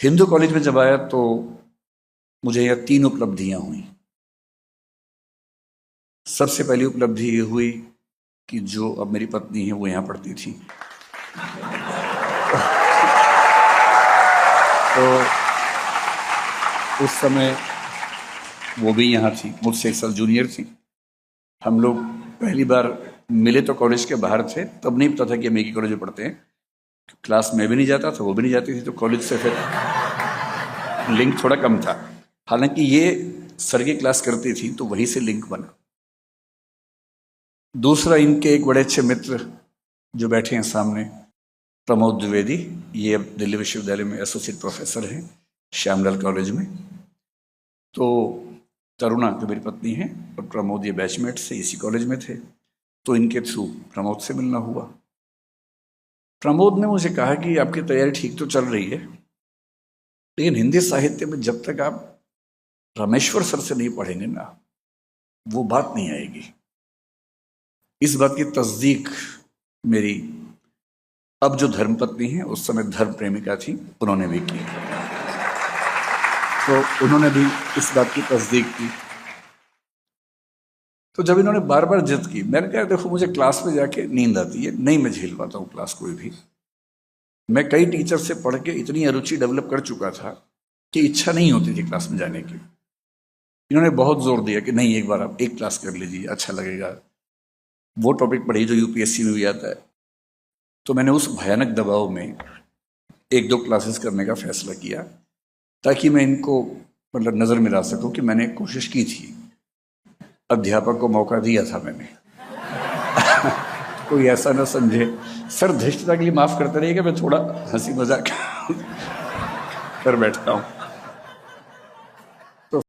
Hindu college में जब आया तो मुझे यह 3 उपलब्धियां हुई। सबसे पहली उपलब्धि ये हुई कि जो अब मेरी पत्नी है वो यहाँ पढ़ती थी। तो उस समय वो भी यहाँ थी, मुझसे 1 साल जूनियर थी। हम लोग पहली बार मिले तो कॉलेज के बाहर थे, तब नहीं पता था कि हम एक ही कॉलेज में पढ़ते हैं। क्लास में भी नहीं जाता था, वो भी नहीं जाती थी, तो कॉलेज से फिर लिंक थोड़ा कम था। हालांकि ये सर की क्लास करती थी तो वहीं से लिंक बना। दूसरा, इनके एक बड़े अच्छे मित्र जो बैठे हैं सामने, प्रमोद द्विवेदी, ये अब दिल्ली विश्वविद्यालय में एसोसिएट प्रोफेसर हैं श्यामलाल कॉलेज में। तो तरुणा जो मेरी पत्नी है और प्रमोद ये बैचमेट से इसी कॉलेज में थे, तो इनके थ्रू प्रमोद से मिलना हुआ। प्रमोद ने मुझे कहा कि आपकी तैयारी ठीक तो चल रही है, लेकिन हिंदी साहित्य में जब तक आप रामेश्वर सर से नहीं पढ़ेंगे ना, वो बात नहीं आएगी। इस बात की तस्दीक मेरी अब जो धर्मपत्नी है, उस समय धर्म प्रेमिका थी, उन्होंने भी की। तो उन्होंने भी इस बात की तस्दीक की। तो जब इन्होंने बार बार जिद की, मैंने कहा देखो मुझे क्लास में जाके नींद आती है, नहीं मैं झेल पाता हूँ क्लास कोई भी। मैं कई टीचर से पढ़ के इतनी अरुचि डेवलप कर चुका था कि इच्छा नहीं होती थी क्लास में जाने की। इन्होंने बहुत जोर दिया कि नहीं, एक बार आप एक क्लास कर लीजिए, अच्छा लगेगा। वो टॉपिक पढ़िए जो यूपीएससी में भी आता है। तो मैंने उस भयानक दबाव में 1-2 क्लासेस करने का फैसला किया, ताकि मैं इनको मतलब नज़र में ला सकूं कि मैंने कोशिश की थी, अध्यापक को मौका दिया था मैंने। कोई ऐसा ना समझे, सर धृष्टता के लिए माफ़ करते रहिएगा, मैं थोड़ा हंसी मजाक कर बैठता हूँ।